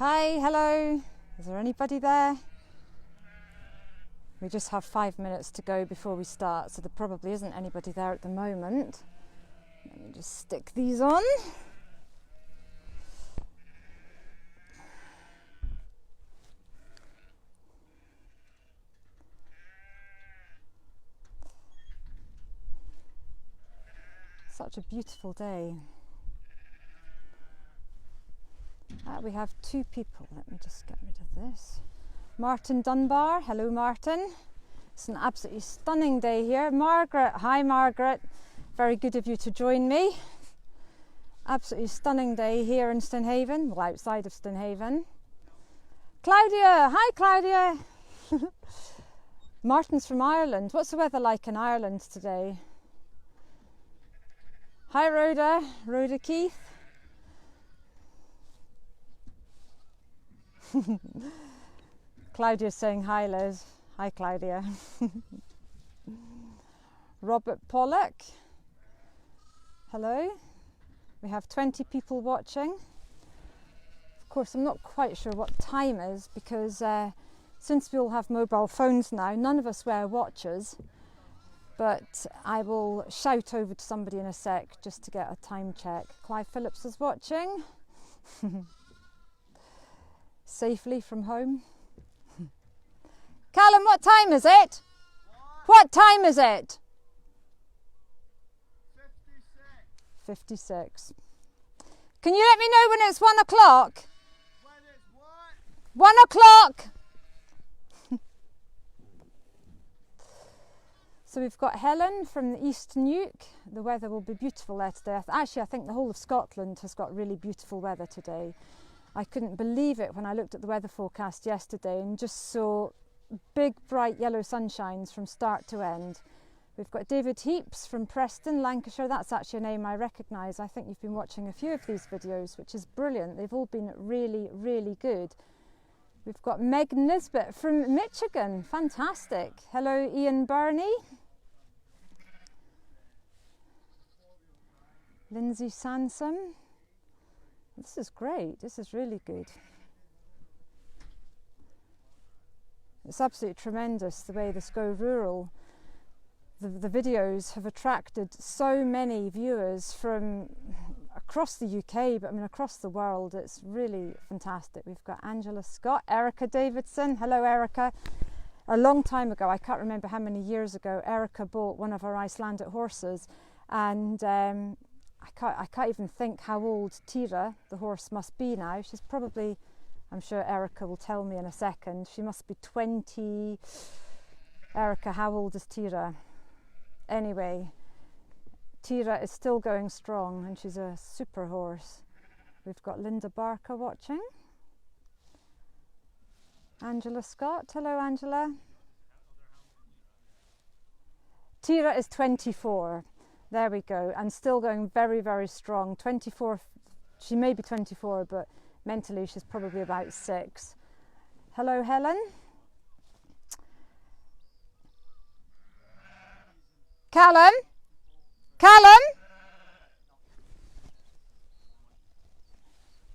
Hi, hello. Is there anybody there? We just have 5 minutes to go before we start, so there probably isn't anybody there at the moment. Let me just stick these on. Such a beautiful day. We have two people. Let me just get rid of this. Martin Dunbar. Hello, Martin. It's an absolutely stunning day here. Margaret. Hi, Margaret. Very good of you to join me. Absolutely stunning day here in Stonehaven, well, outside of Stonehaven. Claudia. Hi, Claudia. Martin's from Ireland. What's the weather like in Ireland today? Hi, Rhoda. Rhoda Keith. Claudia's saying hi, Liz. Hi, Claudia. Robert Pollock. Hello. We have 20 people watching. Of course, I'm not quite sure what time is because since we all have mobile phones now, none of us wear watches. But I will shout over to somebody in a sec just to get a time check. Clive Phillips is watching. Safely from home. Callum, what time is it? What time is it? 56. Can you let me know when it's 1 o'clock? When it's what? 1 o'clock. So we've got Helen from the East Nuke. The weather will be beautiful there today. Actually, I think the whole of Scotland has got really beautiful weather today. I couldn't believe it when I looked at the weather forecast yesterday and just saw big bright yellow sunshines from start to end. We've got David Heaps from Preston, Lancashire. That's actually a name I recognise. I think you've been watching a few of these videos, which is brilliant. They've all been really, really good. We've got Meg Nisbet from Michigan. Fantastic. Hello, Ian Burney. Lindsay Sansom. This is great. This is really good. It's absolutely tremendous the way this Go Rural, the videos have attracted so many viewers from across the UK, but I mean across the world. It's really fantastic. We've got Angela Scott, Erica Davidson. Hello, Erica. A long time ago, I can't remember how many years ago, Erica bought one of our Icelandic horses, and I can't even think how old Tira, the horse, must be now. She's probably, I'm sure Erica will tell me in a second, she must be 20. Erica, how old is Tira? Anyway, Tira is still going strong and she's a super horse. We've got Linda Barker watching. Angela Scott. Hello, Angela. Tira is 24. There we go, and still going very, very strong. 24, she may be 24, but mentally she's probably about 6. Hello, Helen. Callum? Callum?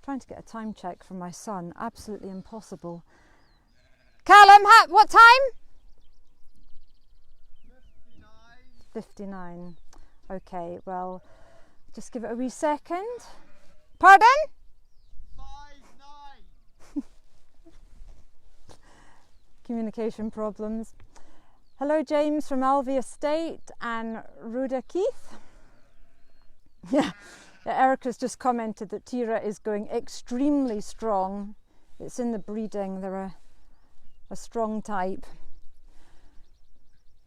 Trying to get a time check from my son, absolutely impossible. Callum, what time? 59. Okay, well, just give it a wee second. Pardon? 5-9. Communication problems. Hello, James from Alvey Estate and Rhoda Keith. Yeah, Erica's just commented that Tira is going extremely strong. It's in the breeding, they're a strong type.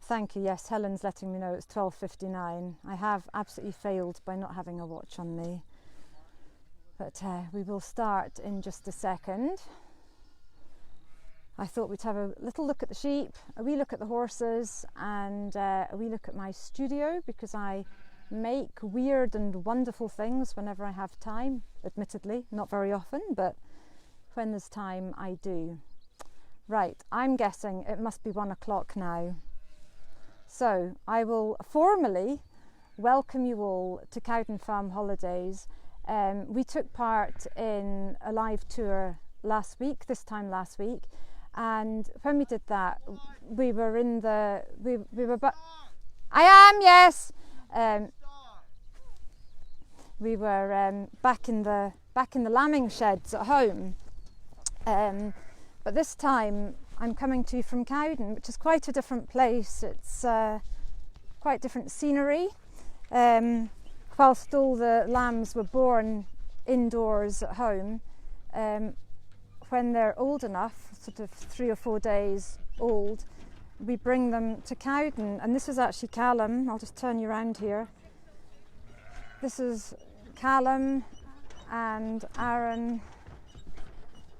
Thank you. Yes, Helen's letting me know it's 12:59. I have absolutely failed by not having a watch on me. But we will start in just a second. I thought we'd have a little look at the sheep, a wee look at the horses, and a wee look at my studio, because I make weird and wonderful things whenever I have time. Admittedly, not very often, but when there's time, I do. Right, I'm guessing it must be 1 o'clock now. So I will formally welcome you all to Cowden Farm Holidays. We took part in a live tour last week, this time last week, and when we did that, we were in the we were I am, yes. We were back in the lambing sheds at home, but this time I'm coming to you from Cowden, which is quite a different place. It's quite different scenery. Whilst all the lambs were born indoors at home, when they're old enough, sort of 3 or 4 days old, we bring them to Cowden. And this is actually Callum. I'll just turn you around here. This is Callum and Aaron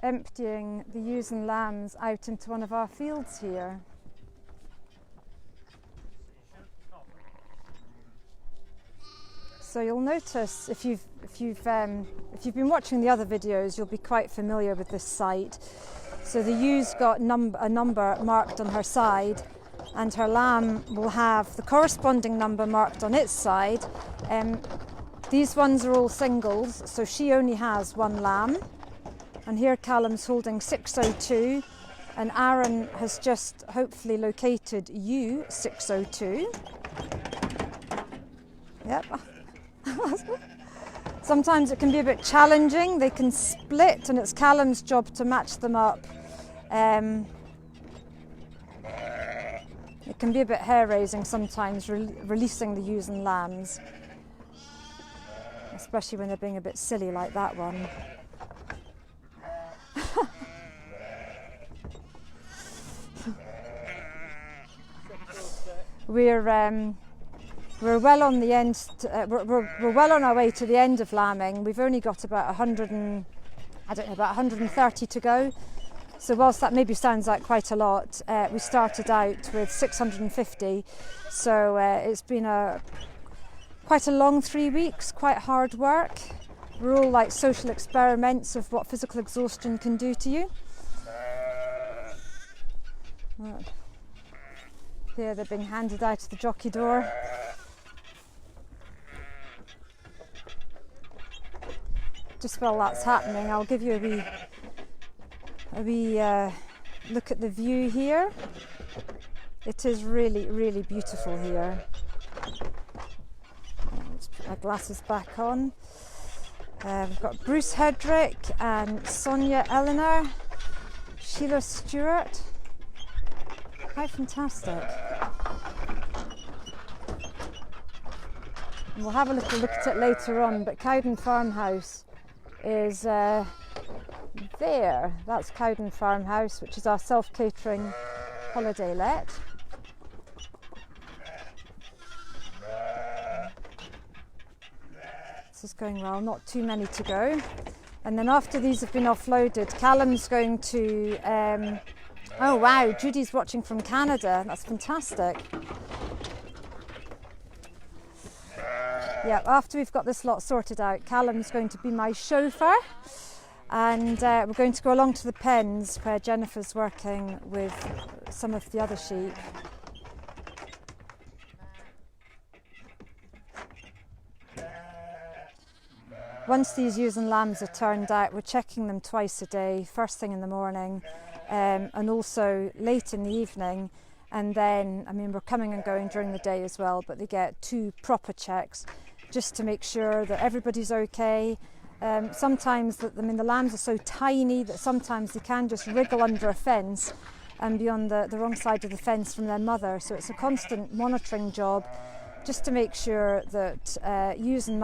emptying the ewes and lambs out into one of our fields here. So you'll notice, if you've been watching the other videos, you'll be quite familiar with this site. So the ewes got a number marked on her side, and her lamb will have the corresponding number marked on its side. These ones are all singles, so she only has one lamb. And here Callum's holding 602, and Aaron has just hopefully located ewe 602. Yep. Sometimes it can be a bit challenging. They can split, and it's Callum's job to match them up. It can be a bit hair-raising sometimes, releasing the ewes and lambs, especially when they're being a bit silly like that one. We're well on the end. We're well on our way to the end of lambing. We've only got about 130 to go. So whilst that maybe sounds like quite a lot, we started out with 650. So it's been quite a long 3 weeks, quite hard work. We're all like social experiments of what physical exhaustion can do to you. Here they're being handed out of the jockey door. Just while that's happening, I'll give you a wee look at the view here. It is really, really beautiful here. Let's put my glasses back on. We've got Bruce Hedrick and Sonia Eleanor, Sheila Stewart. Quite fantastic. And we'll have a little look at it later on, but Cowden Farmhouse is there. That's Cowden Farmhouse, which is our self-catering holiday let. This is going well, not too many to go. And then after these have been offloaded, Callum's going to oh wow, Judy's watching from Canada. That's fantastic. Yeah, after we've got this lot sorted out, Callum's going to be my chauffeur, and we're going to go along to the pens where Jennifer's working with some of the other sheep. Once these ewes and lambs are turned out, we're checking them twice a day, first thing in the morning and also late in the evening. And then, I mean, we're coming and going during the day as well, but they get 2 proper checks just to make sure that everybody's okay. Sometimes, the lambs are so tiny that sometimes they can just wriggle under a fence and be on the wrong side of the fence from their mother. So it's a constant monitoring job just to make sure that the ewes and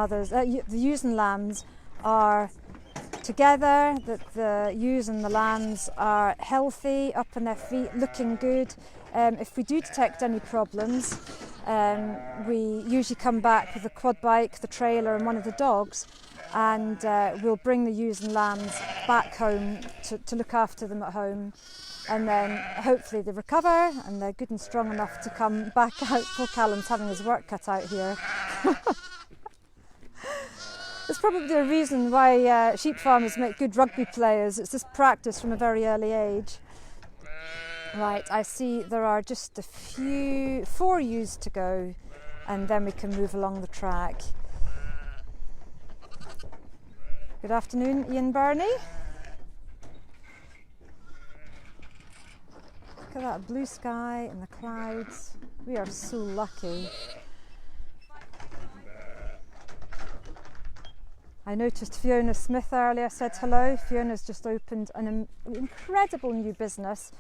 lambs are together, that the ewes and the lambs are healthy, up on their feet, looking good. If we do detect any problems, we usually come back with the quad bike, the trailer and one of the dogs, and we'll bring the ewes and lambs back home to look after them at home. And then hopefully they recover and they're good and strong enough to come back out. Poor Callum's having his work cut out here. There's probably a reason why sheep farmers make good rugby players. It's this practice from a very early age. Right, I see there are just 4 ewes to go, and then we can move along the track. Good afternoon, Ian Burney. at that blue sky and the clouds. We are so lucky. I noticed Fiona Smith earlier said hello. Fiona's just opened an incredible new business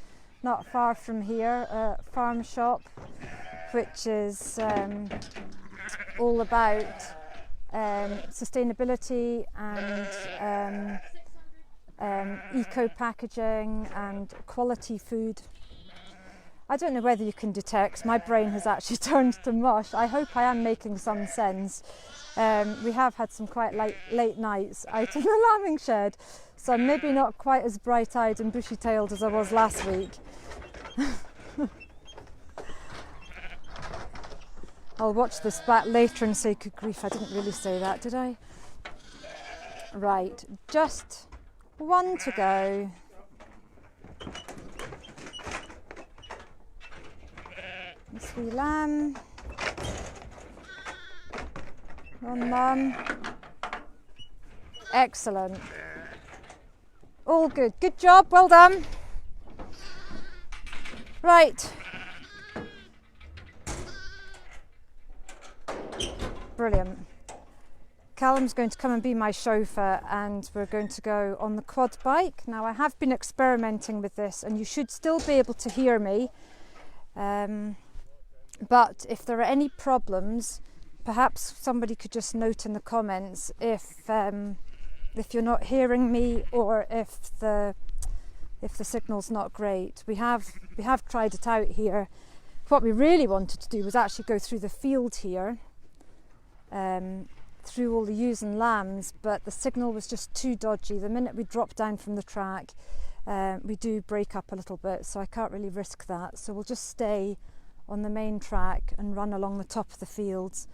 not far from here, a farm shop, which is all about sustainability and eco packaging and quality food. I don't know whether you can detect, my brain has actually turned to mush. I hope I am making some sense. We have had some quite late nights out in the lambing shed, so I'm maybe not quite as bright-eyed and bushy-tailed as I was last week. I'll watch this back later and say, good grief, I didn't really say that, did I? Right, just one to go. This wee lamb. On mum. Excellent. All good. Good job, well done. Right. Brilliant. Callum's going to come and be my chauffeur and we're going to go on the quad bike. Now I have been experimenting with this and you should still be able to hear me. But if there are any problems, perhaps somebody could just note in the comments if you're not hearing me or if the signal's not great. We have tried it out here. What we really wanted to do was actually go through the field here, through all the ewes and lambs, but the signal was just too dodgy. The minute we drop down from the track, we do break up a little bit, so I can't really risk that. So we'll just stay on the main track and run along the top of the fields.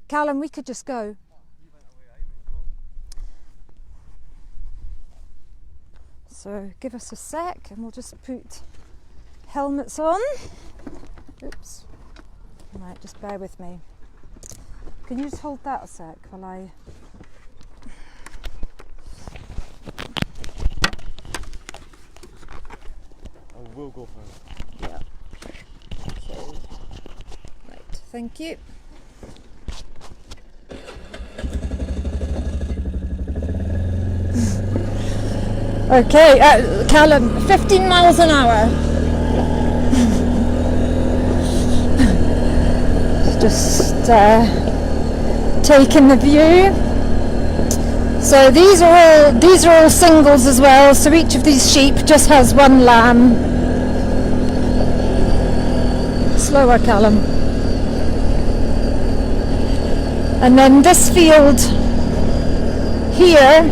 Callum, we could just go. So give us a sec and we'll just put helmets on. Oops. Right, just bear with me. Can you just hold that a sec while I... I will go first. Yeah. Okay. Right, thank you. Okay, Callum, 15 miles an hour. Just taking the view. So these are all singles as well. So each of these sheep just has one lamb. Slower, Callum. And then this field here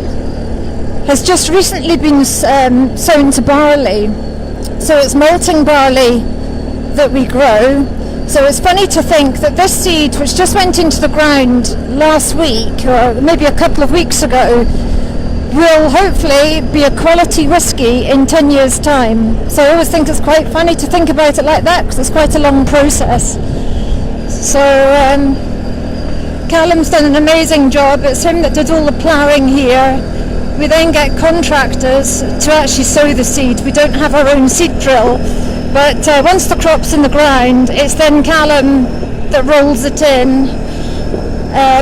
has just recently been sown to barley. So it's malting barley that we grow. So it's funny to think that this seed, which just went into the ground last week, or maybe a couple of weeks ago, will hopefully be a quality whiskey in 10 years' time. So I always think it's quite funny to think about it like that, because it's quite a long process. So Callum's done an amazing job. It's him that did all the ploughing here. We then get contractors to actually sow the seed. We don't have our own seed drill, but once the crop's in the ground, it's then Callum that rolls it in,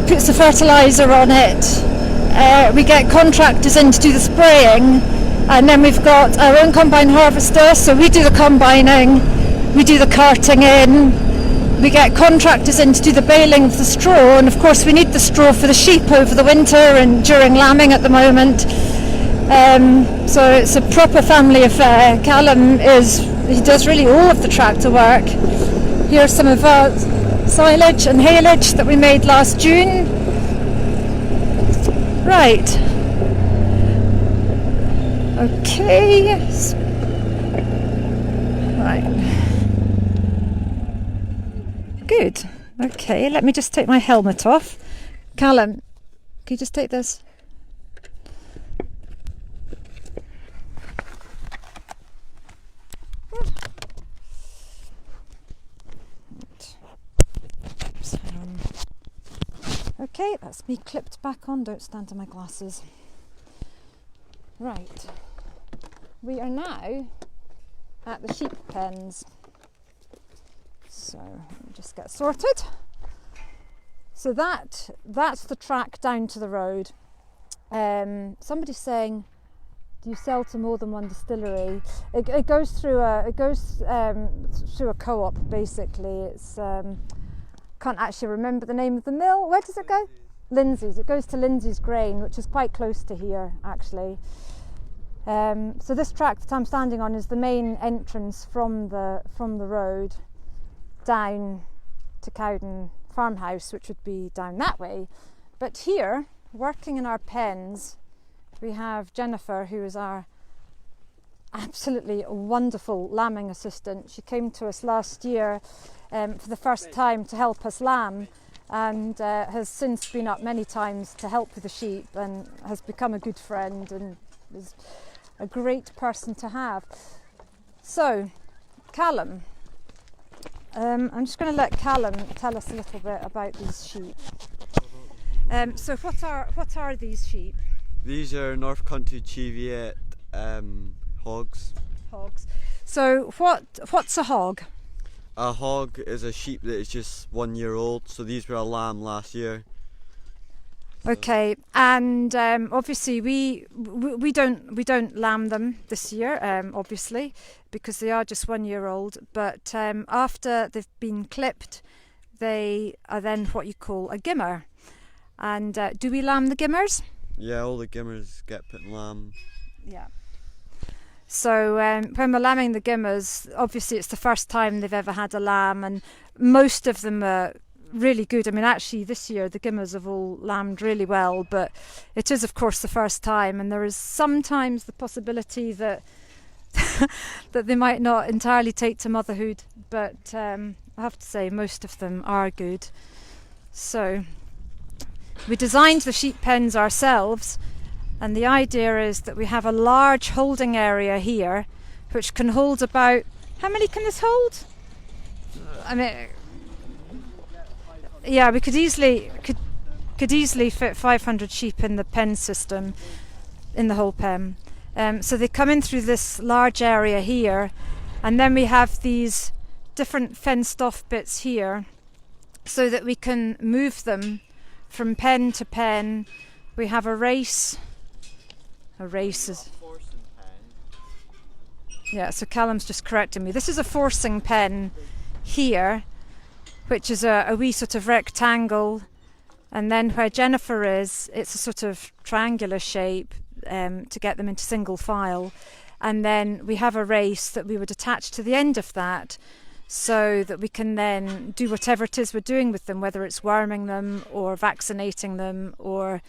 puts the fertiliser on it. We get contractors in to do the spraying, and then we've got our own combine harvester, so we do the combining, we do the carting in. We get contractors in to do the baling of the straw, and of course we need the straw for the sheep over the winter and during lambing at the moment. So it's a proper family affair. Callum he does really all of the tractor work. Here's some of our silage and haylage that we made last June. Right. Okay. Right. Good. Okay, let me just take my helmet off. Callum, can you just take this? Okay, that's me clipped back on. Don't stand on my glasses. Right. We are now at the sheep pens. So let me just get sorted. So that's the track down to the road. Somebody's saying, do you sell to more than one distillery? It goes through a co-op basically. It's can't actually remember the name of the mill. Where does it go? Lindsay's. It goes to Lindsay's Grain, which is quite close to here actually. So this track that I'm standing on is the main entrance from the road down to Cowden Farmhouse, which would be down that way. But here, working in our pens, we have Jennifer, who is our absolutely wonderful lambing assistant. She came to us last year for the first time to help us lamb, and has since been up many times to help with the sheep and has become a good friend and is a great person to have. So, Callum, I'm just going to let Callum tell us a little bit about these sheep. So what are these sheep? These are North Country Cheviot hogs. Hogs. So what's a hog? A hog is a sheep that is just 1 year old. So these were a lamb last year. Okay, and obviously we don't lamb them this year, obviously, because they are just 1 year old. But after they've been clipped, they are then what you call a gimmer. And do we lamb the gimmers? Yeah, all the gimmers get put in lamb. Yeah. So when we're lambing the gimmers, obviously it's the first time they've ever had a lamb, and most of them are really good. I mean, actually this year the gimmers have all lambed really well, but it is of course the first time, and there is sometimes the possibility that that they might not entirely take to motherhood, but I have to say most of them are good. So we designed the sheep pens ourselves, and the idea is that we have a large holding area here which can hold about, how many can this hold? I mean, yeah, we could easily fit 500 sheep in the pen system, in the whole pen. So they come in through this large area here, and then we have these different fenced off bits here so that we can move them from pen to pen. We have a race. A race is... Yeah, so Callum's just correcting me. This is a forcing pen here, which is a wee sort of rectangle, and then where Jennifer is, it's a sort of triangular shape to get them into single file, and then we have a race that we would attach to the end of that so that we can then do whatever it is we're doing with them, whether it's worming them or vaccinating them or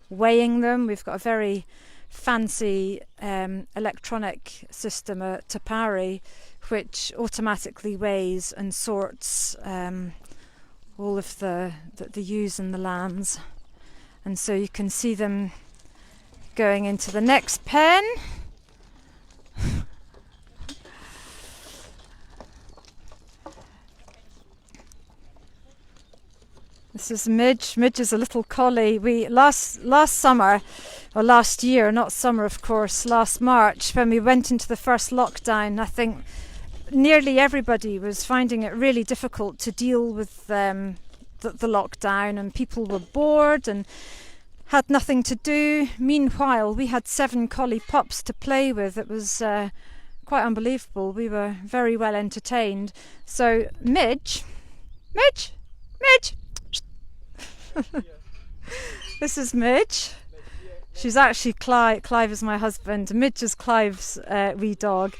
weighing them. We've got a very fancy electronic system, a Tapari, which automatically weighs and sorts all of the ewes and the lambs, and so you can see them going into the next pen. This is Midge. Midge is a little collie. We last summer, or last year, not summer of course, last March, when we went into the first lockdown, I think nearly everybody was finding it really difficult to deal with the lockdown, and people were bored and had nothing to do. Meanwhile, we had 7 collie pups to play with. It was quite unbelievable. We were very well entertained. So Midge. This is Midge. She's actually Clive is my husband. Midge is Clive's wee dog,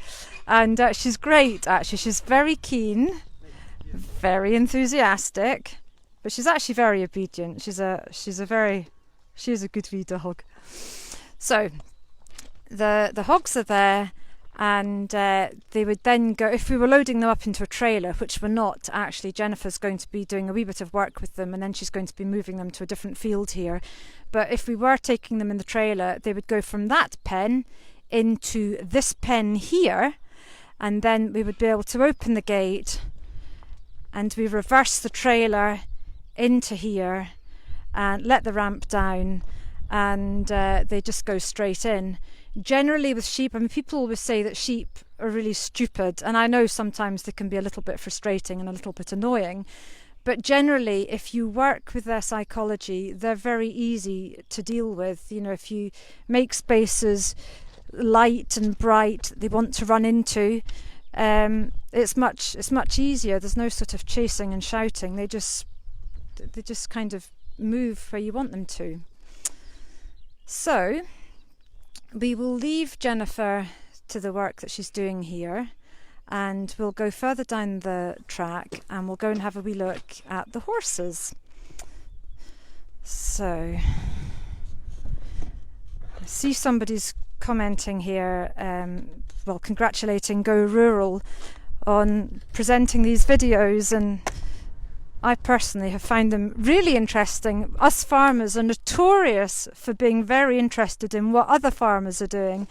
and she's great actually. She's very keen, very enthusiastic, but she's actually very obedient. She is a good wee dog. So the hogs are there, and they would then go, if we were loading them up into a trailer, which we're not actually. Jennifer's going to be doing a wee bit of work with them, and then she's going to be moving them to a different field here. But if we were taking them in the trailer, they would go from that pen into this pen here, and then we would be able to open the gate and we reverse the trailer into here and let the ramp down, and they just go straight in. Generally with sheep, I mean, people always say that sheep are really stupid, and I know sometimes they can be a little bit frustrating and a little bit annoying, but generally if you work with their psychology, they're very easy to deal with. You know, if you make spaces light and bright they want to run into, it's much easier. There's no sort of chasing and shouting. They just kind of move where you want them to. So we will leave Jennifer to the work that she's doing here, and we'll go further down the track and we'll go and have a wee look at the horses. So I see somebody's commenting here, well, congratulating Go Rural on presenting these videos, and I personally have found them really interesting. Us farmers are notorious for being very interested in what other farmers are doing,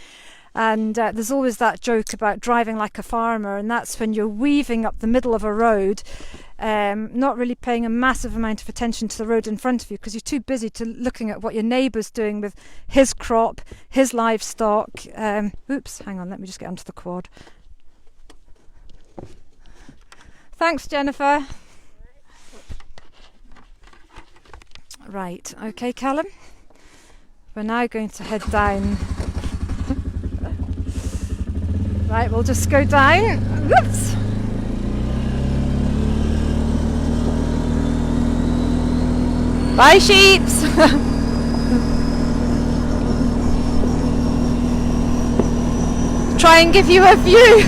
and there's always that joke about driving like a farmer, and that's when you're weaving up the middle of a road, not really paying a massive amount of attention to the road in front of you because you're too busy to looking at what your neighbour's doing with his crop, his livestock. Oops, hang on, let me just get onto the quad. Thanks, Jennifer. Right, okay, Callum. We're now going to head down. Right, we'll just go down. Whoops! Bye, sheeps! Try and give you a view.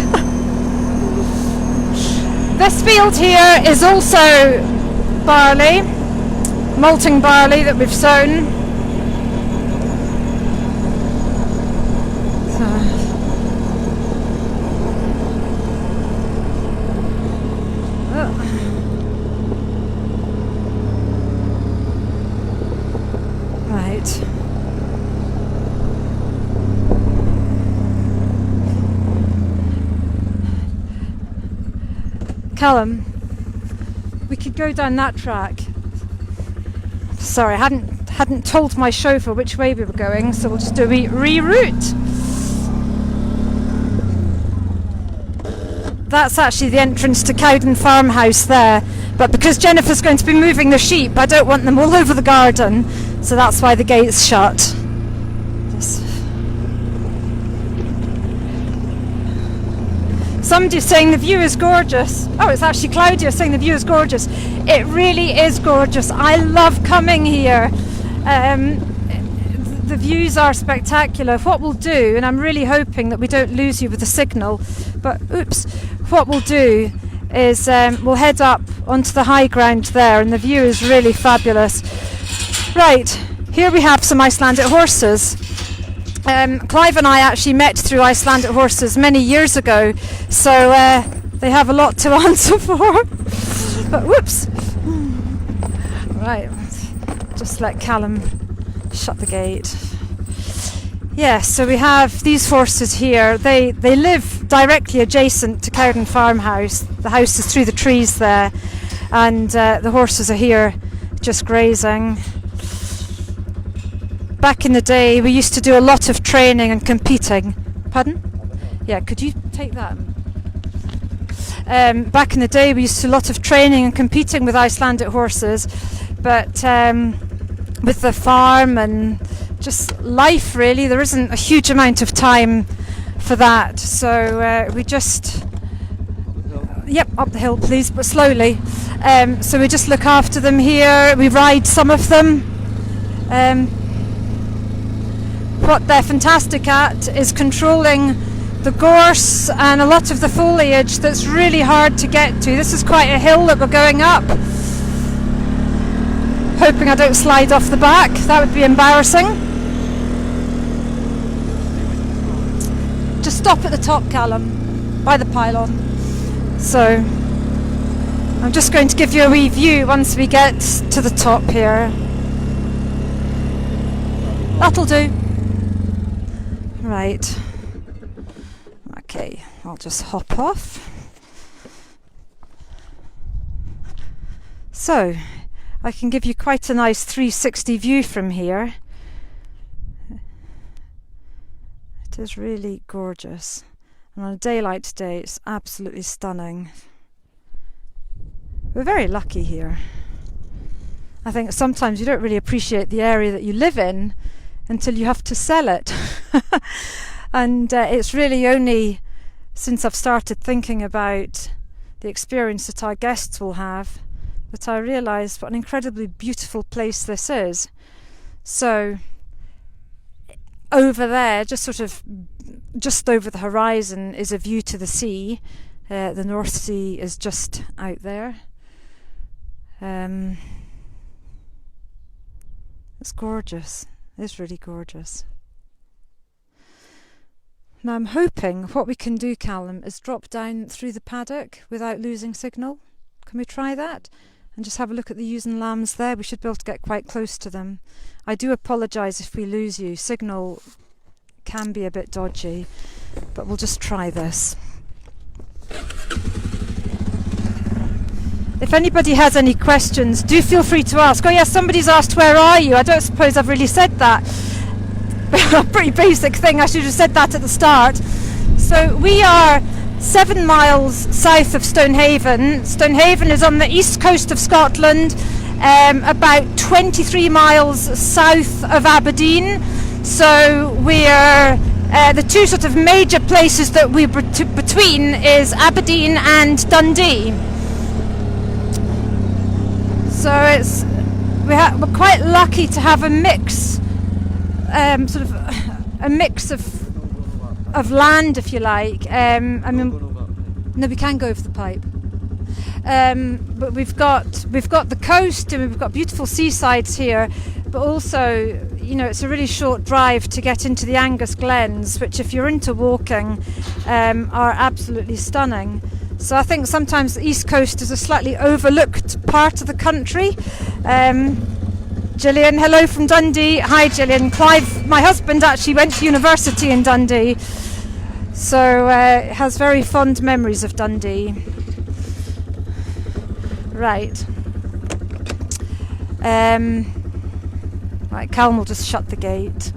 This field here is also barley, malting barley that we've sown. Right. Callum, we could go down that track. Sorry, I hadn't told my chauffeur which way we were going, so we'll just do a reroute. That's actually the entrance to Cowden Farmhouse there, but because Jennifer's going to be moving the sheep, I don't want them all over the garden, so that's why the gate's shut. Somebody's saying the view is gorgeous. Oh, it's actually Claudia saying the view is gorgeous. It really is gorgeous. I love coming here. The views are spectacular. What we'll do, and I'm really hoping that we don't lose you with the signal, but oops, what we'll do is we'll head up onto the high ground there, and the view is really fabulous. Right, here we have some Icelandic horses. Clive and I actually met through Icelandic Horses many years ago, so they have a lot to answer for. But whoops! Right, just let Callum shut the gate. Yeah, so we have these horses here. They live directly adjacent to Cowden Farmhouse. The house is through the trees there, and the horses are here just grazing. Back in the day, we used to do a lot of training and competing. Pardon? Yeah, could you take that? Back in the day, we used to do a lot of training and competing with Icelandic horses, but with the farm and just life, really, there isn't a huge amount of time for that. So we just... Yep, up the hill, please, but slowly. So we just look after them here. We ride some of them. What they're fantastic at is controlling the gorse and a lot of the foliage that's really hard to get to. This is quite a hill that we're going up. Hoping I don't slide off the back, that would be embarrassing. Just stop at the top, Callum, by the pylon. So I'm just going to give you a wee view once we get to the top here. That'll do. Right, okay, I'll just hop off. So, I can give you quite a nice 360 view from here. It is really gorgeous. And on a day like today, it's absolutely stunning. We're very lucky here. I think sometimes you don't really appreciate the area that you live in until you have to sell it. And it's really only since I've started thinking about the experience that our guests will have that I realised what an incredibly beautiful place this is. So over there, just over the horizon, is a view to the sea. The North Sea is just out there. It's gorgeous. It's really gorgeous. Now I'm hoping what we can do, Callum, is drop down through the paddock without losing signal. Can we try that? And just have a look at the ewes and lambs there. We should be able to get quite close to them. I do apologise if we lose you. Signal can be a bit dodgy, but we'll just try this. If anybody has any questions, do feel free to ask. Oh yes, somebody's asked, where are you? I don't suppose I've really said that. A pretty basic thing, I should have said that at the start. So we are 7 miles south of Stonehaven. Stonehaven is on the east coast of Scotland, about 23 miles south of Aberdeen. So we're the two sort of major places that we're between is Aberdeen and Dundee. So we're quite lucky to have a mix, sort of a mix of land, if you like. I mean, no, we can go over the pipe. But we've got the coast, and we've got beautiful seasides here. But also, you know, it's a really short drive to get into the Angus Glens, which, if you're into walking, are absolutely stunning. So I think sometimes the East Coast is a slightly overlooked part of the country. Gillian, hello from Dundee. Hi Gillian. Clive, my husband, actually went to university in Dundee, so has very fond memories of Dundee. Right. Right, Callum will just shut the gate.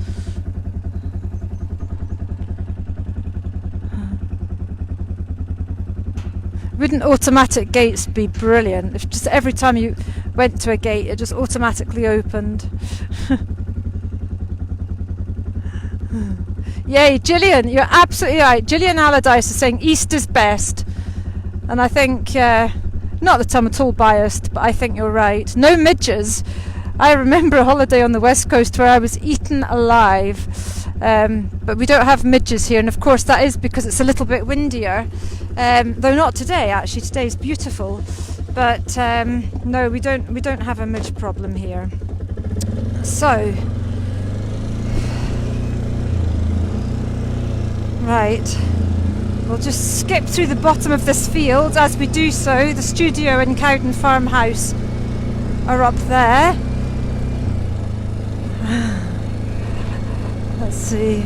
Wouldn't automatic gates be brilliant? If just every time you went to a gate, it just automatically opened. Yay, Gillian, you're absolutely right. Gillian Allardyce is saying East is best. And I think, not that I'm at all biased, but I think you're right. No midges. I remember a holiday on the west coast where I was eaten alive. But we don't have midges here, and of course that is because it's a little bit windier. Though not today, actually. Today's beautiful. But no, we don't have a midge problem here. So, right, we'll just skip through the bottom of this field. As we do so, the studio and Cowden Farmhouse are up there. Let's see.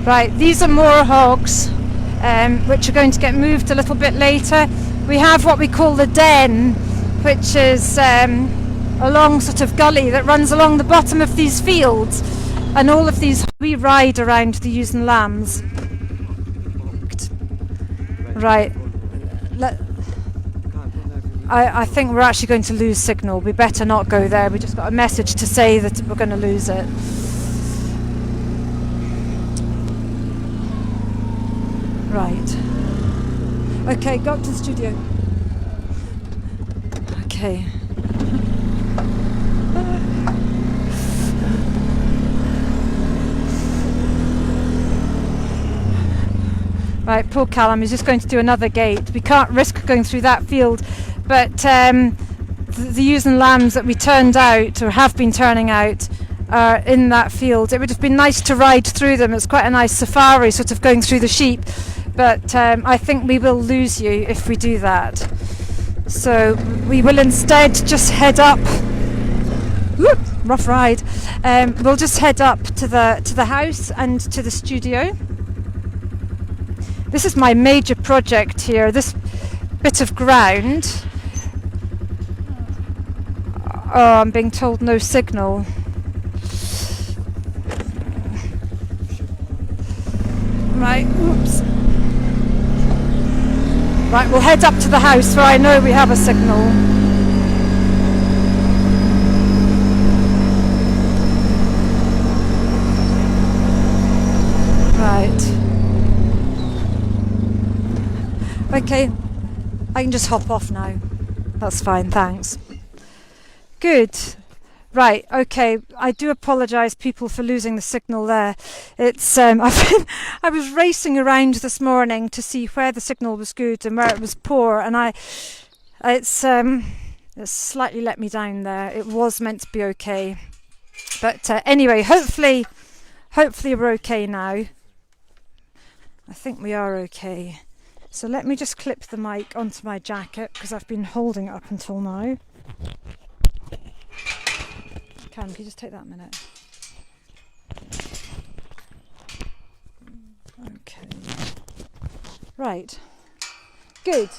Right, these are more hogs, which are going to get moved a little bit later. We have what we call the den, which is a long sort of gully that runs along the bottom of these fields, and all of these we ride around the ewes and lambs. Right. I think we're actually going to lose signal. We better not go there. We just got a message to say that we're going to lose it. Right. Okay, go up to the studio. Okay. Right, poor Callum is just going to do another gate. We can't risk going through that field. But the ewes and lambs that we turned out, or have been turning out, are in that field. It would have been nice to ride through them. It's quite a nice safari, sort of going through the sheep. But I think we will lose you if we do that. So we will instead just head up. Whoop, rough ride. We'll just head up to the house and to the studio. This is my major project here. This bit of ground. Oh, I'm being told no signal. Right, oops. Right, we'll head up to the house where I know we have a signal. Right. Okay, I can just hop off now. That's fine, thanks. Good. Right, okay. I do apologise, people, for losing the signal there. It's I was racing around this morning to see where the signal was good and where it was poor, and it's slightly let me down there. It was meant to be okay, but anyway, hopefully we're okay now. I think we are okay. So let me just clip the mic onto my jacket because I've been holding it up until now. Can you just take that a minute? Okay. Right. Good.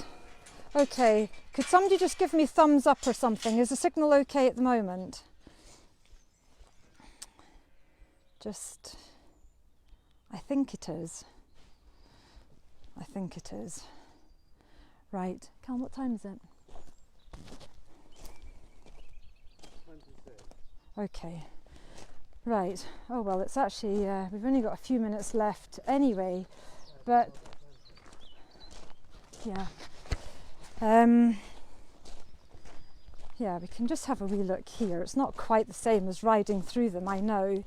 Okay. Could somebody just give me thumbs up or something? Is the signal okay at the moment? I think it is. I think it is. Right. Cal, what time is it? 26. Okay. Right. Oh well, it's actually we've only got a few minutes left anyway, but yeah. Yeah, we can just have a wee look here. It's not quite the same as riding through them, I know,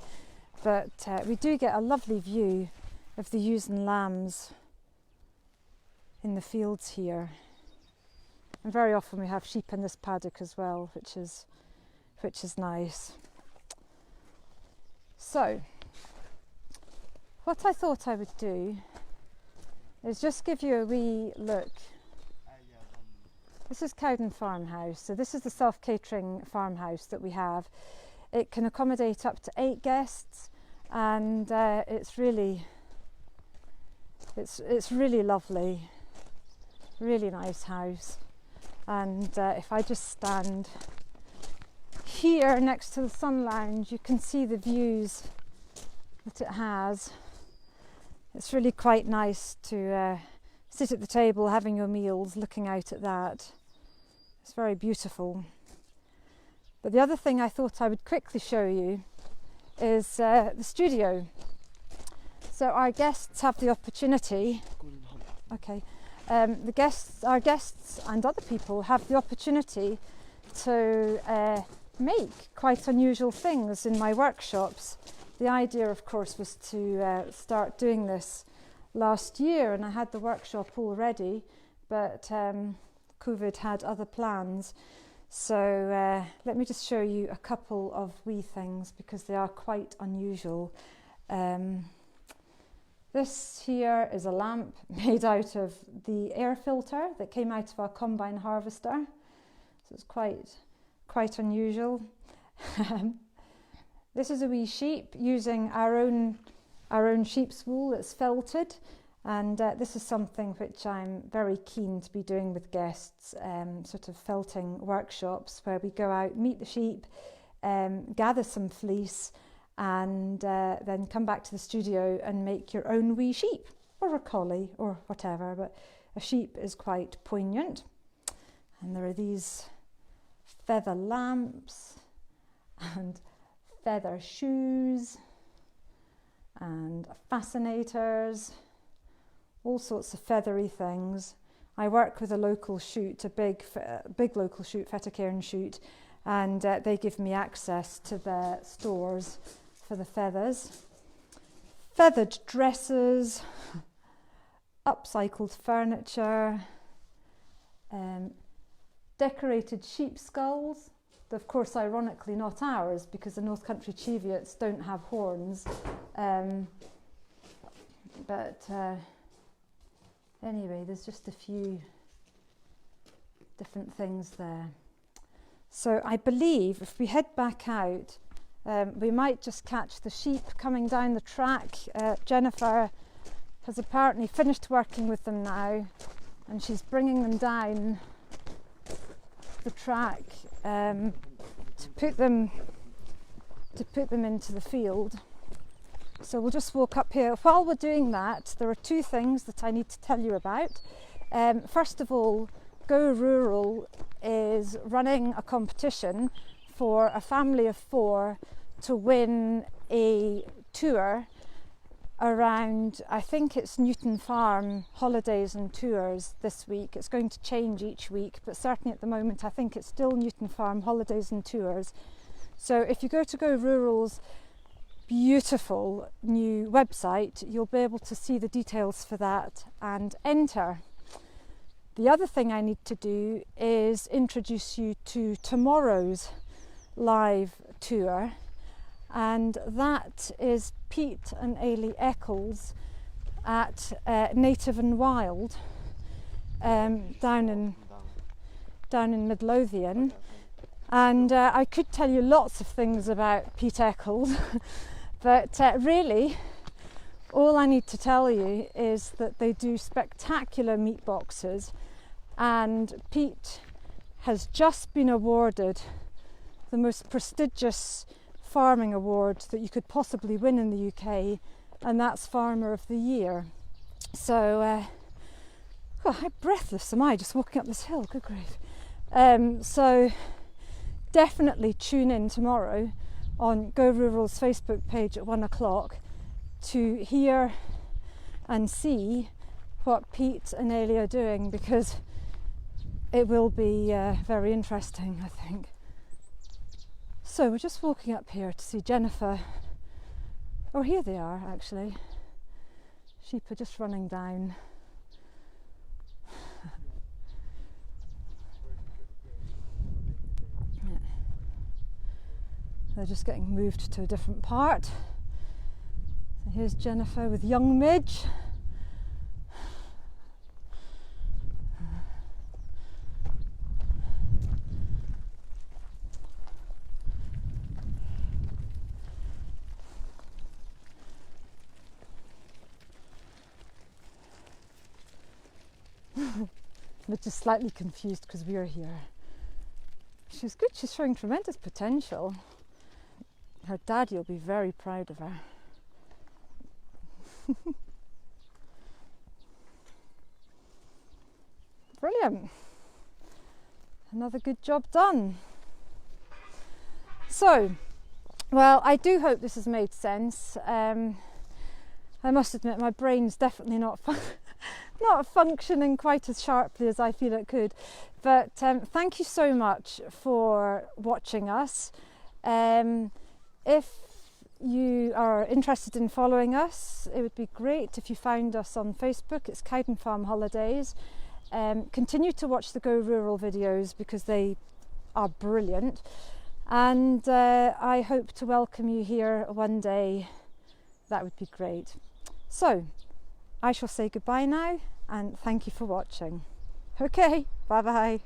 but we do get a lovely view of the ewes and lambs in the fields here. And very often we have sheep in this paddock as well, which is nice. So, what I thought I would do is just give you a wee look. This is Cowden Farmhouse. So this is the self-catering farmhouse that we have. It can accommodate up to 8 guests, and it's really lovely. Really nice house. And if I just stand here next to the sun lounge, you can see the views that it has. It's really quite nice to sit at the table having your meals, looking out at that. It's very beautiful. But the other thing I thought I would quickly show you is the studio. So our guests have the opportunity. Okay. Our guests and other people have the opportunity to make quite unusual things in my workshops. The idea, of course, was to start doing this last year, and I had the workshop all ready, but COVID had other plans. So let me just show you a couple of wee things because they are quite unusual. This here is a lamp made out of the air filter that came out of our combine harvester. So it's quite unusual. This is a wee sheep using our own sheep's wool that's felted, and this is something which I'm very keen to be doing with guests, sort of felting workshops where we go out, meet the sheep, gather some fleece, and then come back to the studio and make your own wee sheep, or a collie, or whatever, but a sheep is quite poignant. And there are these feather lamps and feather shoes and fascinators, all sorts of feathery things. I work with a local shoot, a big local shoot, Fetacairn shoot, and they give me access to their stores for the feathers. Feathered dresses, upcycled furniture, decorated sheep skulls. Of course, ironically not ours, because the North Country Cheviots don't have horns. But anyway, there's just a few different things there. So I believe if we head back out, we might just catch the sheep coming down the track. Jennifer has apparently finished working with them now, and she's bringing them down the track to put them into the field. So we'll just walk up here. While we're doing that, there are two things that I need to tell you about. First of all, Go Rural is running a competition for a family of 4 to win a tour around, I think it's Newton Farm holidays and tours this week. It's going to change each week, but certainly at the moment I think it's still Newton Farm holidays and tours. So if you go to Go Rural's beautiful new website, you'll be able to see the details for that and enter. The other thing I need to do is introduce you to tomorrow's live tour, and that is Pete and Ailey Eccles at Native and Wild down in Midlothian. And I could tell you lots of things about Pete Eccles, but really all I need to tell you is that they do spectacular meat boxes, and Pete has just been awarded the most prestigious farming award that you could possibly win in the UK, and that's Farmer of the Year. So how breathless am I just walking up this hill, good grief. So definitely tune in tomorrow on Go Rural's Facebook page at 1 o'clock to hear and see what Pete and Ailey are doing, because it will be very interesting, I think. So we're just walking up here to see Jennifer. Oh, here they are actually. Sheep are just running down. Yeah. They're just getting moved to a different part. So here's Jennifer with young Midge. But just slightly confused because we are here. She's good, she's showing tremendous potential. Her daddy will be very proud of her. Brilliant. Another good job done. So, well, I do hope this has made sense. I must admit my brain's definitely not functioning quite as sharply as I feel it could, but thank you so much for watching us. If you are interested in following us, it would be great if you found us on Facebook. It's Cowden Farm Holidays. Continue to watch the Go Rural videos because they are brilliant, and I hope to welcome you here one day. That would be great. So I shall say goodbye now, and thank you for watching. Okay, bye bye.